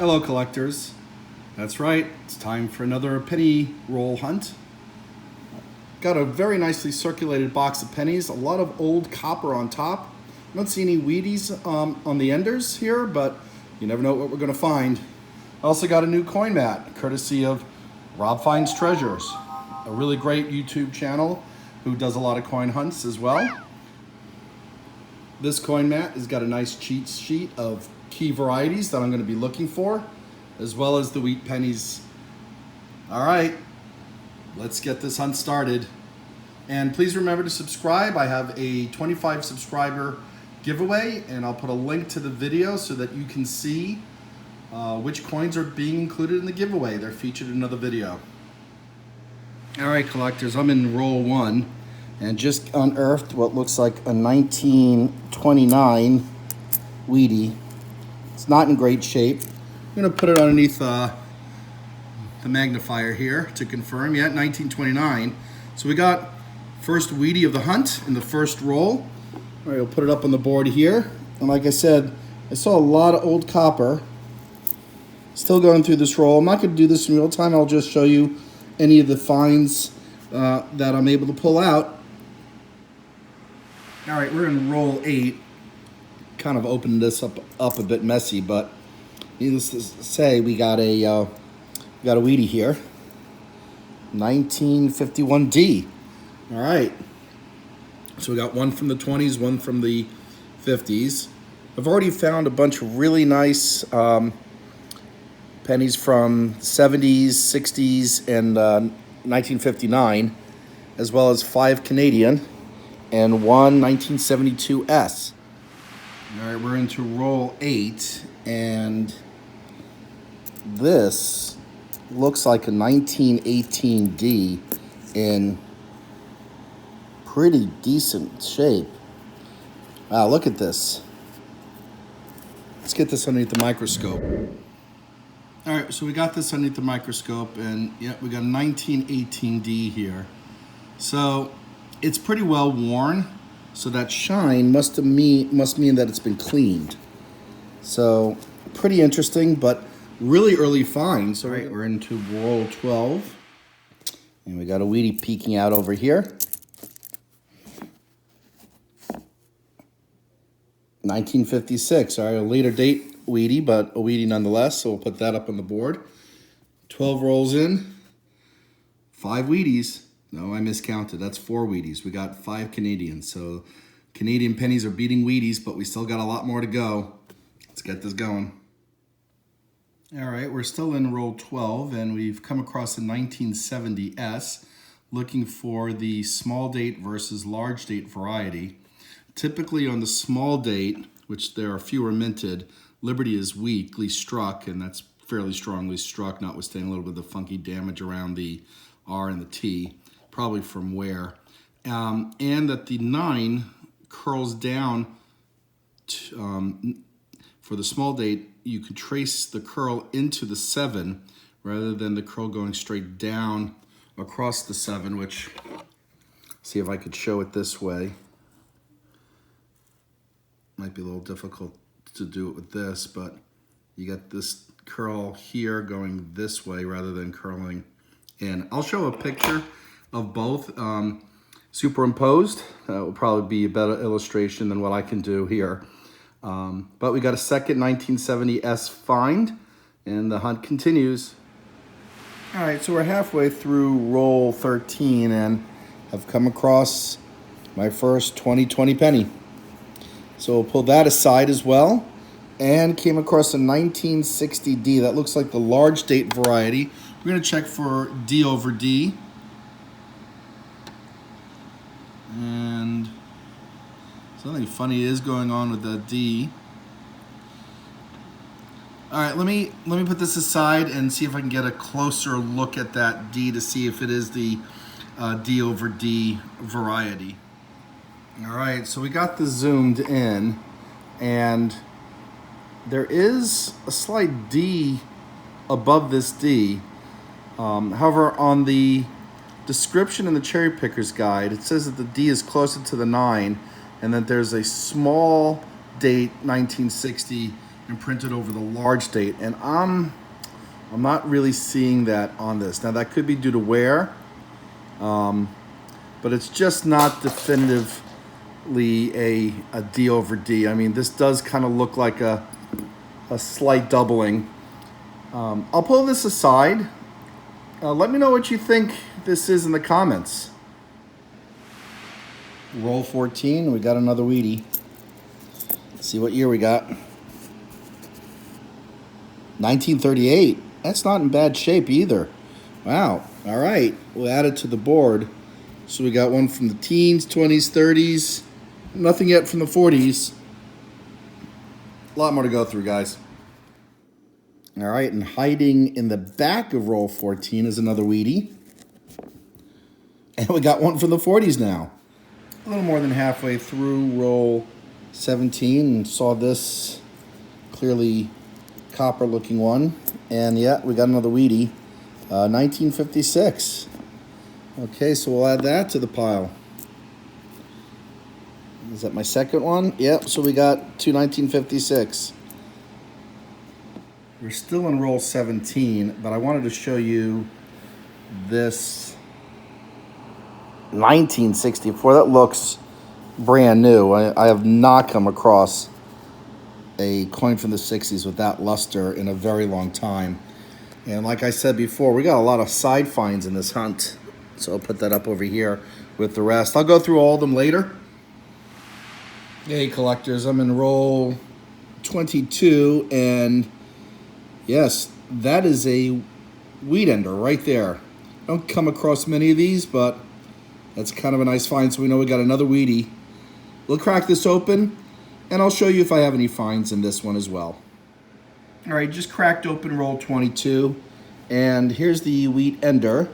Hello collectors, that's right, it's time for another penny roll hunt. Got a very nicely circulated box of pennies, a lot of old copper on top. I don't see any Wheaties on the enders here, but you never know what we're going to find. I also got a new coin mat, courtesy of Rob Finds Treasures, a really great YouTube channel who does a lot of coin hunts as well. This coin mat has got a nice cheat sheet of key varieties that I'm going to be looking for, as well as the Wheat Pennies. All right, let's get this hunt started. And please remember to subscribe. I have a 25 subscriber giveaway, and I'll put a link to the video so that you can see which coins are being included in the giveaway. They're featured in another video. All right, collectors, I'm in roll one and just unearthed what looks like a 1929 Wheatie. It's not in great shape. I'm gonna put it underneath the magnifier here to confirm. Yeah, 1929. So we got first Wheatie of the hunt in the first roll. All right, we'll put it up on the board here. And like I said, I saw a lot of old copper. Still going through this roll. I'm not gonna do this in real time. I'll just show you any of the finds that I'm able to pull out. All right, we're in roll 8. Kind of opened this up a bit messy, but needless to say, we got a Wheatie here, 1951D. All right, so we got one from the 20s, one from the 50s. I've already found a bunch of really nice pennies from 70s, 60s, and 1959, as well as 5 Canadian and one 1972S. All right, we're into roll 8, and this looks like a 1918D in pretty decent shape. Wow, look at this. Let's get this underneath the microscope. All right, so we got this underneath the microscope, and yeah, we got a 1918D here. So it's pretty well worn. So that shine must mean that it's been cleaned. So pretty interesting, but really early find. So right, we're into roll 12. And we got a Wheatie peeking out over here. 1956, all right, a later date Wheatie, but a Wheatie nonetheless. So we'll put that up on the board. 12 rolls in, 5 Wheaties. No, I miscounted. That's 4 Wheaties. We got 5 Canadians. So Canadian pennies are beating Wheaties, but we still got a lot more to go. Let's get this going. All right, we're still in roll 12, and we've come across a 1970S, looking for the small date versus large date variety. Typically on the small date, which there are fewer minted, Liberty is weakly struck, and that's fairly strongly struck, notwithstanding a little bit of the funky damage around the R and the T. Probably from wear, and that the 9 curls down for the small date. You can trace the curl into the 7 rather than the curl going straight down across the 7, which, see if I could show it this way. Might be a little difficult to do it with this, but you got this curl here going this way rather than curling in. I'll show a picture of both superimposed. That will probably be a better illustration than what I can do here. But we got a second 1970S find, and the hunt continues. All right, so we're halfway through roll 13, and I've come across my first 2020 penny. So we'll pull that aside as well, and came across a 1960D. That looks like the large date variety. We're gonna check for D over D. And something funny is going on with the D. All right, let me put this aside and see if I can get a closer look at that D to see if it is the D over D variety. All right, so we got this zoomed in, and there is a slight D above this D. However, on the description in the Cherry Picker's Guide, it says that the D is closer to the 9, and that there's a small date 1960 and printed over the large date. And I'm not really seeing that on this. Now that could be due to wear, but it's just not definitively a D over D. I mean, this does kind of look like a slight doubling. I'll pull this aside. Let me know what you think this is in the comments. Roll 14, we got another Wheatie. Let's see what year we got. 1938. That's not in bad shape either. Wow. All right. We'll add it to the board. So we got one from the teens, 20s, 30s. Nothing yet from the 40s. A lot more to go through, guys. All right. And hiding in the back of roll 14 is another Wheatie. And we got one from the 40s now. A little more than halfway through roll 17 and saw this clearly copper looking one. And yeah, we got another Wheatie, 1956. Okay, so we'll add that to the pile. Is that my second one? Yep, so we got two 1956. We're still in roll 17, but I wanted to show you this 1964. That looks brand new. I have not come across a coin from the 60s with that luster in a very long time. And like I said before, we got a lot of side finds in this hunt. So I'll put that up over here with the rest. I'll go through all of them later. Hey, collectors, I'm in roll 22, and yes, that is a wheat ender right there. I don't come across many of these, but that's kind of a nice find, so we know we got another Wheatie. We'll crack this open, and I'll show you if I have any finds in this one as well. All right, just cracked open roll 22, and here's the wheat ender.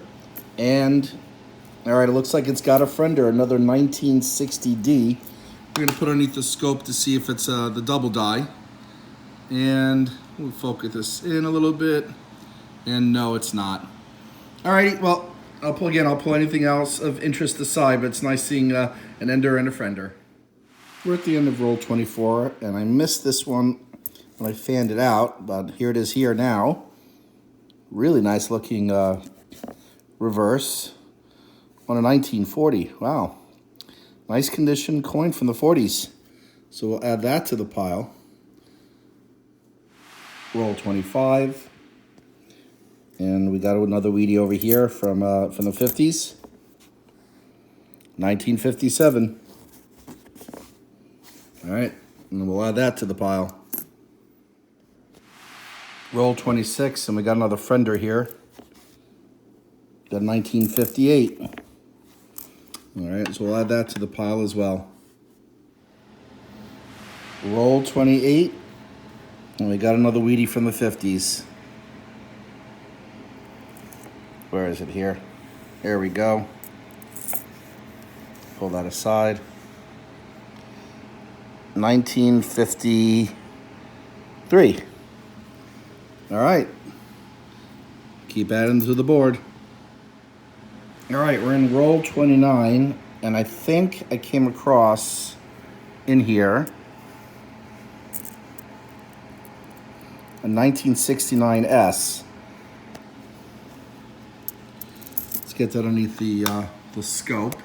And, all right, it looks like it's got a friender, another 1960D. We're gonna put underneath the scope to see if it's the double die. And we'll focus this in a little bit. And no, it's not. All right, well, I'll pull anything else of interest aside, but it's nice seeing an ender and a friender. We're at the end of roll 24, and I missed this one when I fanned it out, but here it is here now. Really nice looking reverse on a 1940. Wow. Nice condition coin from the 40s. So we'll add that to the pile. Roll 25. And we got another Wheatie over here from the 50s. 1957. All right, and we'll add that to the pile. Roll 26, and we got another friender here. Got 1958. All right, so we'll add that to the pile as well. Roll 28, and we got another Wheatie from the 50s. Where is it here? There we go. Pull that aside. 1953. All right. Keep adding to the board. All right, we're in roll 29, and I think I came across in here a 1969S. Let's get that underneath the scope.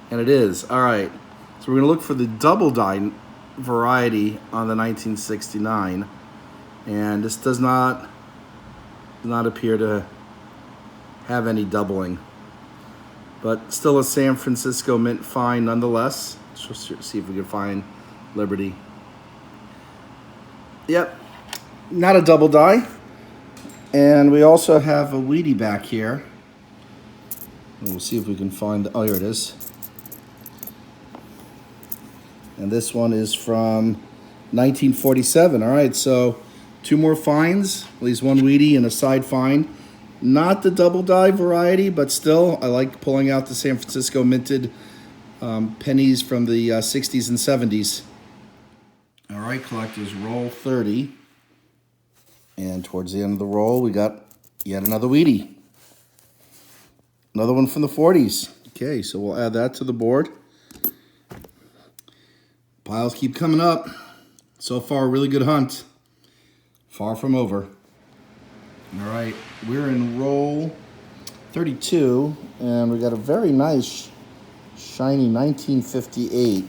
And it is. All right. So we're going to look for the double die variety on the 1969. And this does not appear to have any doubling. But still a San Francisco mint find nonetheless. Let's just see if we can find Liberty. Yep. Not a double die. And we also have a Wheatie back here. And we'll see if we can find... Oh, here it is. And this one is from 1947. All right, so two more finds, at least one Wheatie and a side find. Not the double die variety, but still, I like pulling out the San Francisco minted pennies from the 60s and 70s. All right, collectors, roll 30. And towards the end of the roll, we got yet another Wheatie. Another one from the 40s. Okay, so we'll add that to the board. Piles keep coming up. So far, a really good hunt. Far from over. All right, we're in roll 32, and we got a very nice, shiny 1958.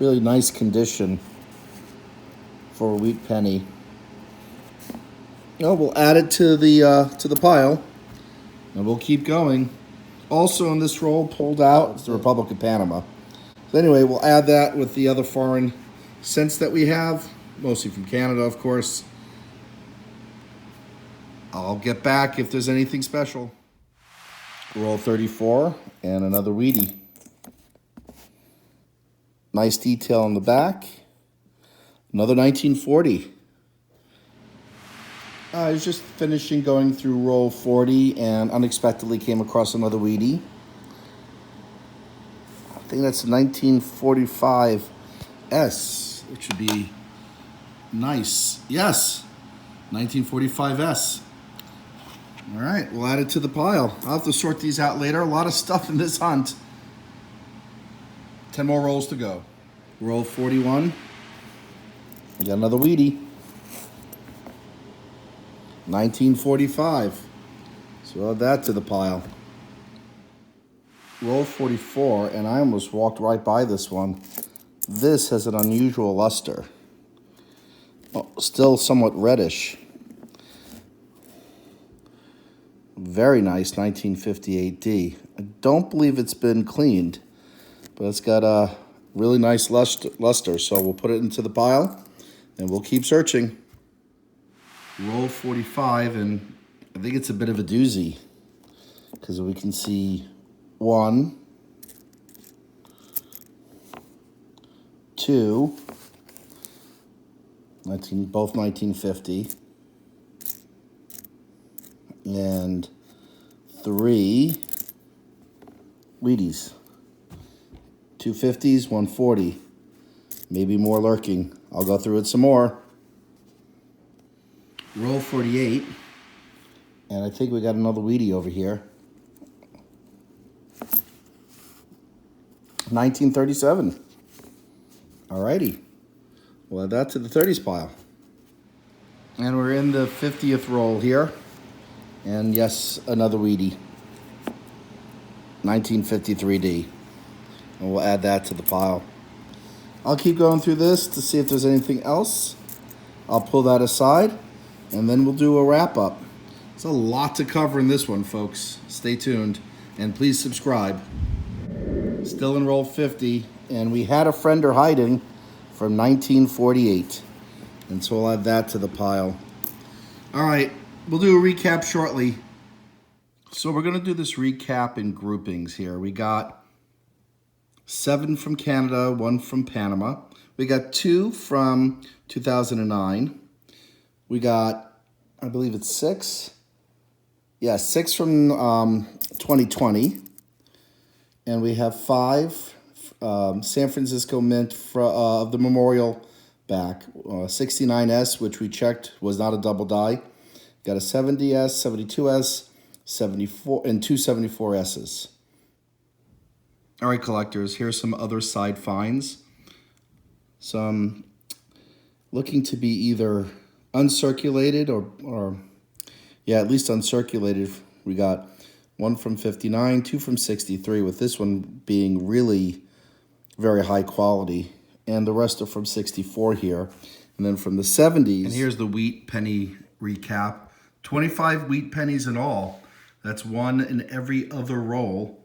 Really nice condition for a wheat penny. We'll add it to the pile, and we'll keep going. Also in this roll, pulled out, is the Republic of Panama. So anyway, we'll add that with the other foreign cents that we have, mostly from Canada, of course. I'll get back if there's anything special. Roll 34 and another Wheatie. Nice detail on the back. Another 1940. I was just finishing going through roll 40 and unexpectedly came across another Wheatie. I think that's a 1945 S, which should be nice. Yes, 1945 S. All right, we'll add it to the pile. I'll have to sort these out later. A lot of stuff in this hunt. 10 more rolls to go. Roll 41. We got another Wheatie. 1945. So we'll add that to the pile. Roll 44, and I almost walked right by this one. This has an unusual luster. Oh, still somewhat reddish. Very nice 1958D. I don't believe it's been cleaned, but it's got a really nice luster. So we'll put it into the pile, and we'll keep searching. Roll 45, and I think it's a bit of a doozy, because we can see 1, 2, both 1950, and 3 Wheaties. 250s, 140. Maybe more lurking. I'll go through it some more. Roll 48. And I think we got another Wheatie over here. 1937. Alrighty. We'll add that to the 30s pile. And we're in the 50th roll here. And yes, another Wheatie. 1953D. And we'll add that to the pile. I'll keep going through this to see if there's anything else. I'll pull that aside, and then we'll do a wrap-up. There's a lot to cover in this one, folks. Stay tuned, and please subscribe. Still in roll 50, and we had a friender hiding from 1948. And so we'll add that to the pile. All right, we'll do a recap shortly. So we're going to do this recap in groupings here. We got 7 from Canada, 1 from Panama. We got 2 from 2009. We got, I believe it's 6. Yeah, 6 from 2020. And we have 5 San Francisco Mint of the Memorial back. 69S, which we checked was not a double die. Got a 70S, 72S, 74, and 2 74Ss. All right, collectors, here's some other side finds. Some looking to be either uncirculated or yeah, at least uncirculated. We got 1 from 59, 2 from 63, with this one being really very high quality. And the rest are from 64 here. And then from the 70s. And here's the wheat penny recap. 25 wheat pennies in all. That's 1 in every other roll.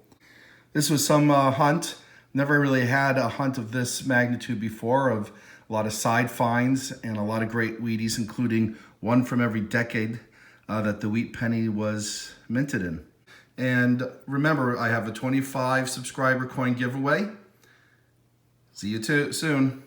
This was some hunt. Never really had a hunt of this magnitude before, of a lot of side finds and a lot of great Wheaties, including 1 from every decade that the wheat penny was minted in. And remember, I have a 25 subscriber coin giveaway. See you soon.